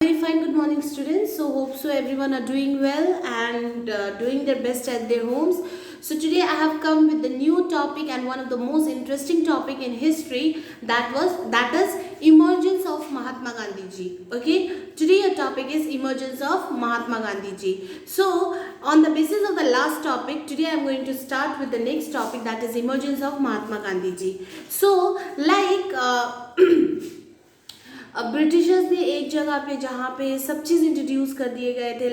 Very fine. Good morning, students. So hope so everyone are doing well and doing their best at their homes. So today I have come with the new topic and one of the most interesting topic in history that is emergence of Mahatma Gandhi ji. Okay, today your topic is emergence of Mahatma Gandhi ji. So on the basis of the last topic, today I am going to start with the next topic, that is emergence of Mahatma Gandhi ji. So Britishers ने एक जगह पे जहाँ पे सब चीज़ introduce कर दिए गए थे,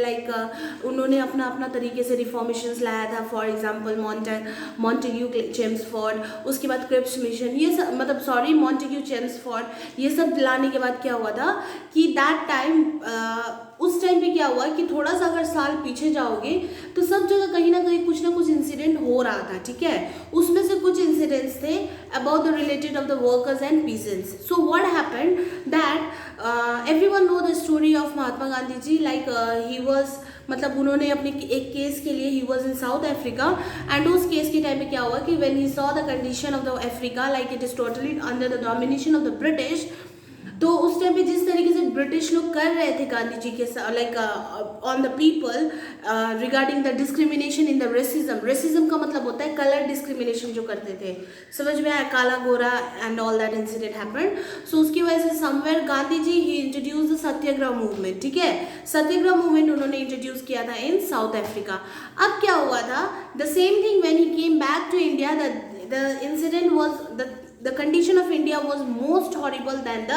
उन्होंने अपना अपना तरीके से रिफॉर्मेशंस लाया था. फॉर एग्जांपल मॉन्टेग्यू चेम्सफोर्ड, उसके बाद क्रिप्स मिशन, ये सब मॉन्टेग्यू चेम्सफोर्ड, ये सब लाने के बाद क्या हुआ था कि दैट टाइम उस टाइम पे क्या हुआ कि थोड़ा सा अगर साल पीछे जाओगे तो सब जगह कहीं ना कहीं कुछ ना कुछ इंसिडेंट हो रहा था. ठीक है, उसमें से कुछ इंसिडेंट्स थे about the related of the workers and peasants. So what happened that everyone know the story of Mahatma Gandhi ji. He was उन्होंने अपने एक केस के लिए he was in South Africa and उस केस के टाइम पे क्या हुआ कि when he saw the condition of the Africa it is totally under the domination of the British, तो उस टाइम पे जिस तरीके से ब्रिटिश लोग कर रहे थे गांधी जी के साथ on the people regarding the discrimination in the racism का मतलब होता है कलर डिस्क्रिमिनेशन जो करते थे, समझ में आया, काला गोरा and all that incident happened. So उसकी वजह से समवेयर गांधी जी ही इंट्रोड्यूस द सत्याग्रह मूवमेंट. ठीक है, सत्याग्रह मूवमेंट उन्होंने इंट्रोड्यूस किया था इन साउथ अफ्रीका. अब क्या हुआ था, the same thing when he came back to India, the incident was the condition of India was most horrible than the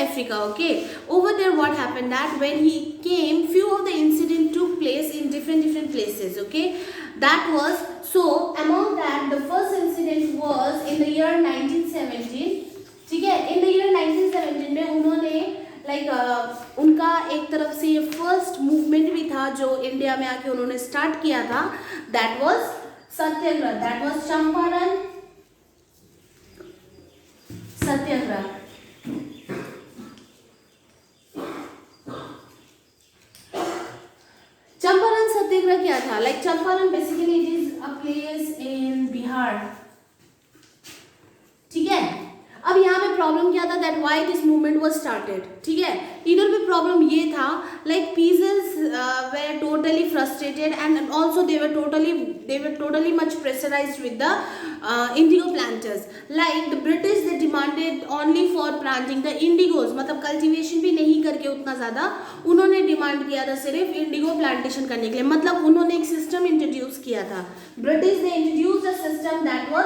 Africa. Okay, over there what happened that when he came, few of the incident took place in different places. Okay, that was so among that the first incident was in the year 1917. ठीक है, in the year 1917 में उन्होंने उनका एक तरफ से ये first movement भी था जो इंडिया में आके उन्होंने स्टार्ट किया था. That was satyagraha, that was Champaran satyagraha. Champaran satyagraha क्या था? Champaran basically it is a place in Bihar. ठीक है, अब यहाँ पे प्रॉब्लम क्या था, that why this movement was started. ठीक है, इधर पे प्रॉब्लम ये था पीसेस were totally frustrated and also they were totally much pressurised with the indigo planters. The British they demanded only for planting the indigos, cultivation भी नहीं करके उतना ज़्यादा उन्होंने डिमांड किया था सिर्फ इंडिगो प्लांटेशन करने के लिए. उन्होंने एक सिस्टम इंट्रोड्यूस किया था. ब्रिटिश ने introduce a system that was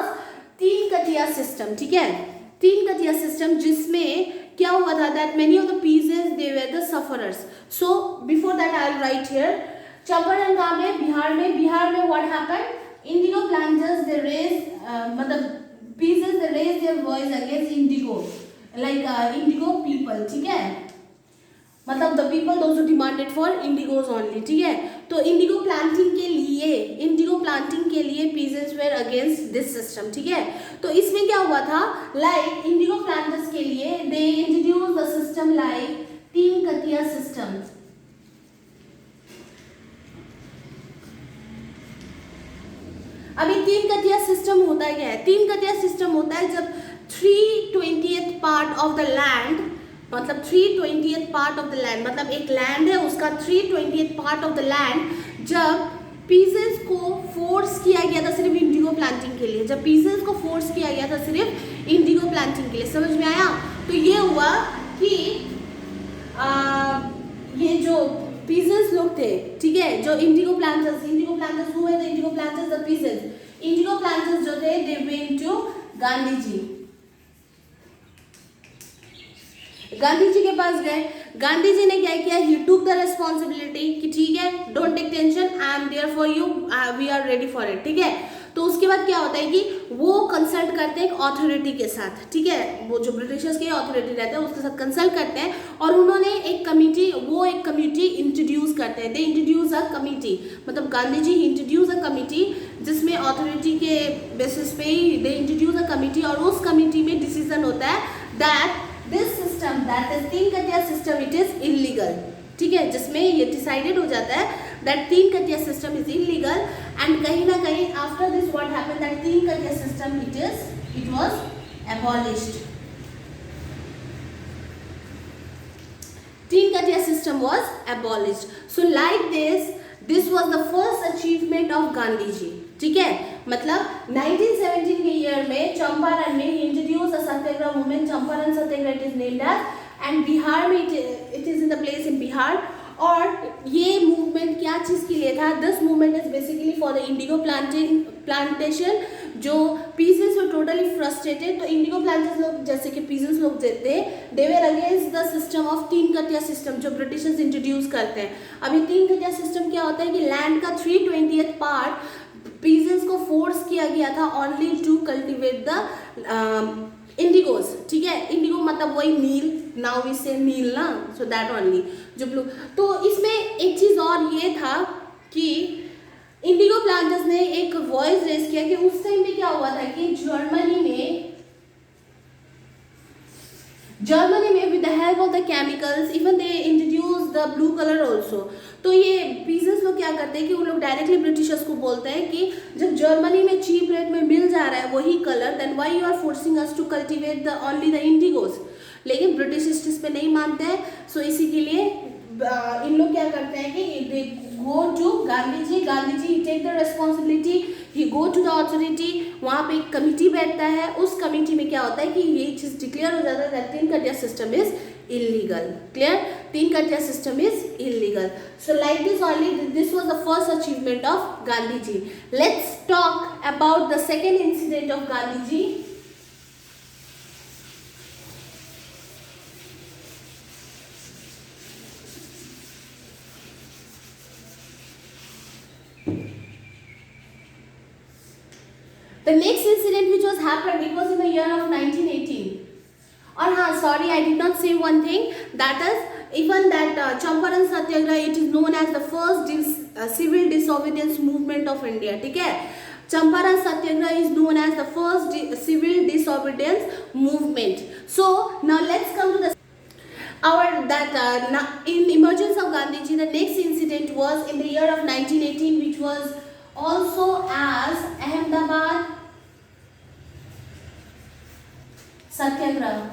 तीन कटिया सिस्टम. ठीक है, तीन कटिया सिस्टम, जिसमें क्या हुआ था दैट मेनी ऑफ द पीसेस they were the sufferers. So before that I will write here Champaran कहाँ में, बिहार में what happened, indigo planters they raise पीसेस they raise their voice against indigo indigo people. ठीक है, the people those who demanded for indigos only. ठीक है, तो indigo planting के लिए पीसेस वेर अगेंस्ट दिस सिस्टम. ठीक है, तो इसमें क्या हुआ था, इंडिगो प्लांटर्स के लिए दे इंट्रोड्यूस द सिस्टम तीन कटिया सिस्टम. अभी तीन कटिया सिस्टम होता क्या है? तीन कटिया सिस्टम होता है जब 3/20th part of the land 3/20th part of the land एक लैंड है, उसका 3/20th part of the land जब पीसेस को फोर्स किया गया था सिर्फ इंडिगो प्लांटिंग के लिए, समझ में आया? तो ये हुआ कि ये जो पीसेस लोग थे, ठीक है, जो इंडिगो प्लांटर्स हुए थे, Indigo planters the pieces, Indigo planters जो थे दे वेंट टू गांधी जी के पास गए. गांधी जी ने क्या किया, ही टुक द रिस्पॉन्सिबिलिटी कि ठीक है, don't take tension, I am there for you, we are ready for it. ठीक है, तो उसके बाद क्या होता है कि वो कंसल्ट करते हैं एक अथॉरिटी के साथ. ठीक है, वो जो ब्रिटिशर्स के अथॉरिटी रहते हैं उसके साथ कंसल्ट करते हैं और उन्होंने एक कमिटी इंट्रोड्यूस करते हैं. They introduce a committee, Gandhi ji introduce a committee जिसमें अथॉरिटी के बेसिस पे ही दे इंट्रोड्यूस अ कमिटी और उस कमिटी में डिसीजन होता है that this system that is तीन कटिया सिस्टम इट इज इलीगल. ठीक है, जिसमें ये डिसाइडेड हो जाता है दैट तीन कटिया सिस्टम इज इलीगल एंड कहीं ना कहीं after this what happened that तीन कटिया system it was abolished. Teen Katya system was abolished. So like this was the first achievement of Gandhi ji. ठीक है, मतलब 1917 के ईयर में चंपारण में introduce a satyagraha movement, Champaran satyagraha it is named as, and Bihar में it is in the place in Bihar. और ये movement क्या चीज़ के लिए था? This movement is basically for the indigo plantation. जो पीसेस वर टोटली फ्रस्ट्रेटेड, तो इंडिगो प्लांटर्स लोग जैसे कि पीसेस लोग थे, they were against the system of तीन कटिया सिस्टम जो ब्रिटिशर्स इंट्रोड्यूस करते हैं. अब ये तीन कटिया सिस्टम क्या होता है कि लैंड का 3/20 पार्ट पीसेस को फोर्स किया गया था ओनली टू कल्टिवेट द इंडिगोज. ठीक है, इंडिगो मतलब वही नील, नाउ वी से नील ना, सो दैट ओनली जो ब्लू. तो इसमें एक चीज़ और ये था कि इंडिगो प्लांटर्स ने एक वॉइस रेज किया कि उस टाइम में क्या हुआ था कि जर्मनी में with the help of the chemicals even they introduce the blue colour also. तो ये पीसेस लोग क्या करते हैं कि उन लोग डायरेक्टली ब्रिटिशर्स को बोलते हैं कि जब जर्मनी में चीप रेट में मिल जा रहा है वही colour, then why you are forcing us to cultivate the only the indigos. लेकिन ब्रिटिश इस पे नहीं मानते हैं. सो इसी के लिए इन लोग क्या करते हैं कि they go to Gandhi ji take the responsibility, he go to the authority. वहाँ पे एक कमिटी बैठता है, उस कमिटी में क्या होता है कि ये चीज़ डिक्लेयर हो जाता है दैट तीन कटिया सिस्टम इज इलीगल. क्लियर, तीन कटिया system is illegal. So like this only this was the first achievement of Gandhi ji. Let's talk about the second incident of Gandhi ji. The next incident which was happened, it was in the year of 1918. और हाँ, sorry, I did not say one thing. That is even that Champaran Satyagraha, it is known as the first civil disobedience movement of India. ठीक है, Champaran Satyagraha is known as the first civil disobedience movement. So now let's come to the in emergence of Gandhi ji. The next incident was in the year of 1918, which was also as Ahmedabad Satyagraha.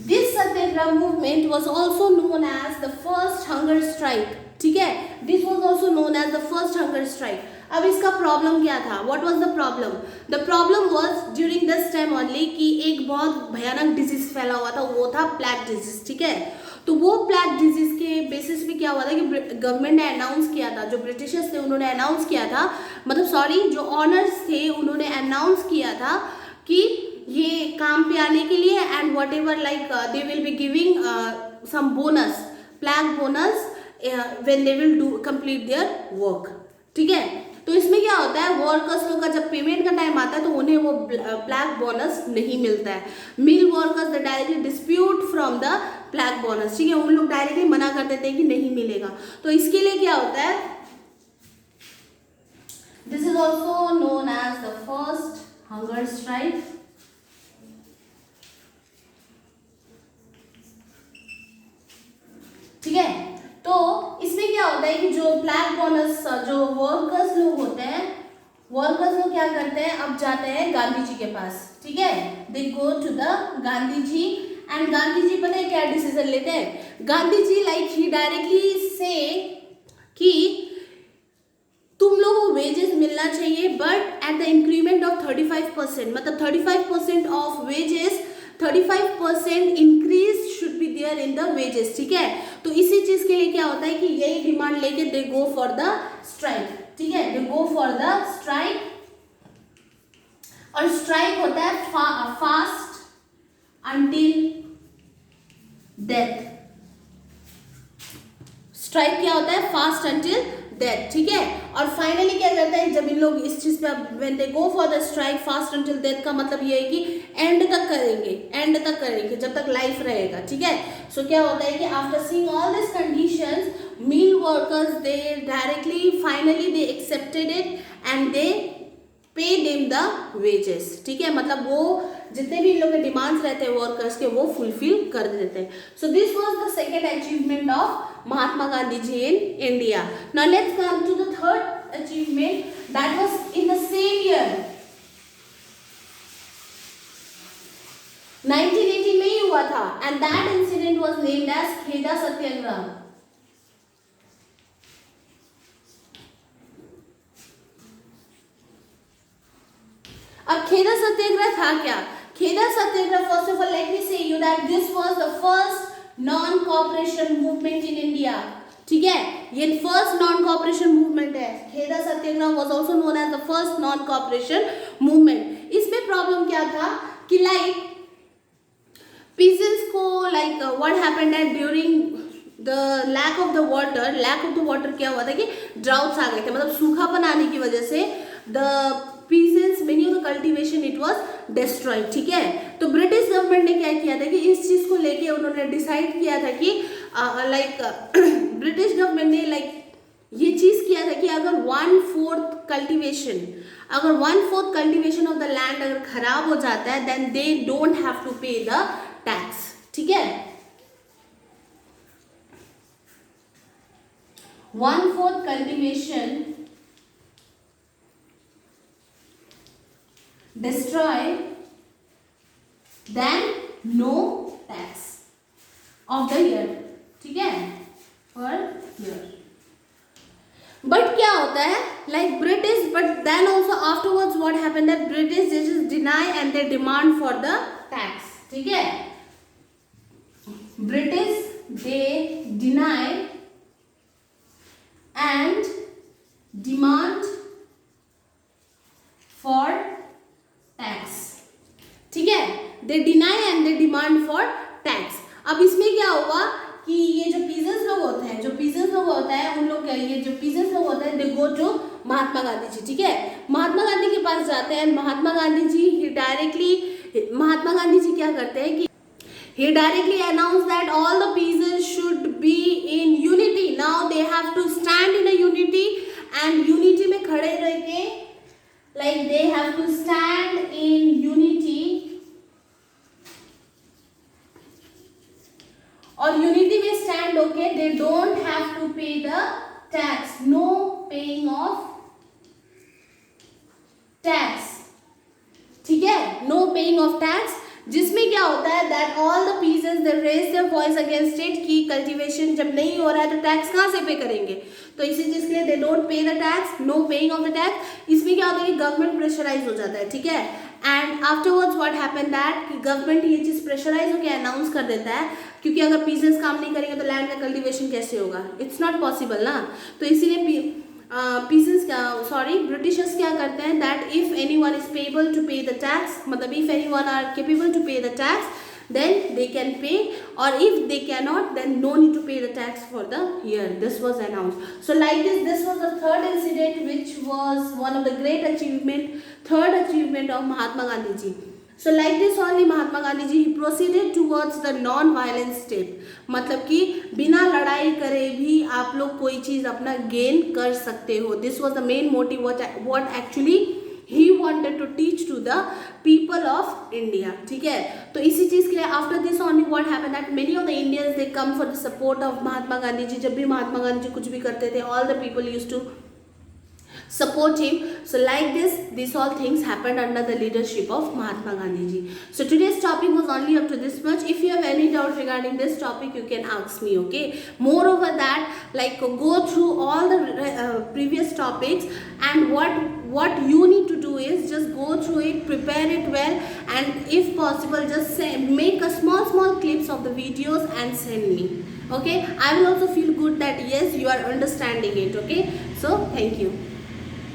This Satyagraha movement was also known as the first hunger strike. ठीक है, this was also known as the first hunger strike. अब इसका problem क्या था? What was the problem? The problem was during this time only कि एक बहुत भयानक डिजीज फैला हुआ था, वो था प्लेग डिजीज. ठीक है, तो वो प्लेग डिजीज के बेसिस पे क्या हुआ था कि गवर्नमेंट ने अनाउंस किया था, जो ब्रिटिशर्स थे उन्होंने अनाउंस किया था, मतलब सॉरी जो ऑनर्स थे उन्होंने अनाउंस किया था कि ये काम पे आने के लिए and whatever like they will be giving some bonus, plague bonus when they will do complete their work. ठीक है, तो इसमें क्या होता है, वर्कर्स लोग का जब पेमेंट का टाइम आता है तो उन्हें वो प्लेग बोनस नहीं मिलता है. मिल workers the directly dispute from the plague bonus. ठीक है, उन लोग डायरेक्टली मना कर देते हैं कि नहीं मिलेगा. तो इसके लिए क्या होता है, this is also known as the first hunger strike. ठीक है, तो इसमें क्या होता है कि जो प्लेग बोनस जो वर्कर्स लोग होते हैं, वर्कर्स लोग क्या करते हैं, अब जाते हैं गांधी जी के पास. ठीक है, they go to the Gandhi ji and Gandhi ji पता है क्या डिसीजन लेते हैं. Gandhi ji like he directly say कि तुम लोगों को वेजेस मिलना चाहिए but at the increment of 35%, मतलब 35% of wages, 35% increase should be there in the wages. ठीक है, तो इसी चीज के लिए क्या होता है कि यही डिमांड लेके दे गो फॉर द स्ट्राइक. ठीक है, they go for the strike. और स्ट्राइक होता है फास्ट अंटिल डेथ. स्ट्राइक क्या होता है, फास्ट अंटिल डेथ. ठीक है, और फाइनली क्या करता है जब इन लोग इस चीज पे when they go for the strike fast until death का मतलब ये है कि एंड तक करेंगे जब तक लाइफ रहेगा. ठीक है, सो क्या होता है कि after seeing all this conditions mill workers they directly finally they accepted it and they pay them the wages. ठीक है, मतलब वो जितने भी इन लोग के डिमांड्स रहते हैं वर्कर्स के वो फुलफिल कर देते हैं. So this was the second achievement of Mahatma Gandhi ji in India. Now let's come to the third achievement that was in the same year. 1918 में ही हुआ था and that incident was named as Kheda satyagraha. अब खेदा सत्याग्रह था क्या? Kheda satyagraha, first of all let me say you that this was the first non cooperation movement in India. ठीक है, ये फर्स्ट नॉन कॉपरेशन मूवमेंट है। Kheda satyagraha was also known as the first non cooperation movement. इसमें problem क्या था कि like peasants को like what happened at during the lack of the water क्या हुआ था कि ड्राउट्स आ गए थे, मतलब सूखापन आने की वजह से the peasants many of the cultivation it was destroyed. ठीक है, तो ब्रिटिश गवर्नमेंट ने क्या किया था कि इस चीज को लेके उन्होंने डिसाइड किया था कि लाइक ब्रिटिश गवर्नमेंट ने लाइक ये चीज किया था कि अगर 1/4 कल्टीवेशन ऑफ द लैंड अगर खराब हो जाता है then they don't have to pay the tax. ठीक है, 1/4 cultivation destroyed then no tax of the year। ठीक है, per year। बट क्या होता है like British, but then also afterwards what happened that British they just deny and they demand for the tax. ठीक है, British they deny and demand for tax. ठीक है, they deny and they demand for tax. अब इसमें क्या हुआ कि ये जो पीजेंट्स लोग होते हैं उन लोग क्या, ये जो पीजेंट्स लोग होते हैं दे गो टू महात्मा गांधी जी। ठीक है, महात्मा गांधी के पास जाते हैं। महात्मा गांधी जी क्या करते हैं कि he directly announced that all the peasants should be in unity। now they have to stand in a unity and unity में खड़े रह के like they have to stand in unity और unity में stand होके they don't have to pay the tax, no paying of tax। ठीक है, no paying of tax, जिसमें क्या होता है that all the peasants they raise their voice against it कि कल्टीवेशन जब नहीं हो रहा है तो टैक्स कहाँ से पे करेंगे, तो इसी चीज के लिए they don't pay the tax, no paying of the tax. इसमें क्या होता है कि गवर्नमेंट प्रेशराइज हो जाता है। ठीक है, and afterwards what happen that कि गवर्नमेंट ये चीज प्रेशराइज होकर अनाउंस कर देता है, क्योंकि अगर पीजेंट्स काम नहीं करेंगे तो लैंड का कल्टीवेशन कैसे होगा, इट्स नॉट पॉसिबल ना। तो इसीलिए ब्रिटिशर्स क्या करते हैं that if anyone is capable to pay the tax, मतलब if anyone are capable to pay the tax then they can pay, or if they cannot then no need to pay the tax for the year। this was announced। so like this was the third incident which was one of the third achievement of Mahatma Gandhi ji। so like this only Mahatma Gandhi ji he proceeded towards the non violent step, मतलब कि बिना लड़ाई करे भी आप लोग कोई चीज अपना गेन कर सकते हो। this was the main motive what actually he wanted to teach to the people of India। ठीक है, तो इसी चीज के लिए after this only what happened that many of the Indians they come for the support of महात्मा गांधी जी। जब भी महात्मा गांधी जी कुछ भी करते थे all the people used to support him। so like this all things happened under the leadership of Mahatma Gandhi ji। so today's topic was only up to this much। if you have any doubt regarding this topic you can ask me, okay। moreover that like go through all the previous topics, and what you need to do is just go through it, prepare it well, and if possible just make a small clips of the videos and send me, okay। I will also feel good that yes you are understanding it, okay। so thank you।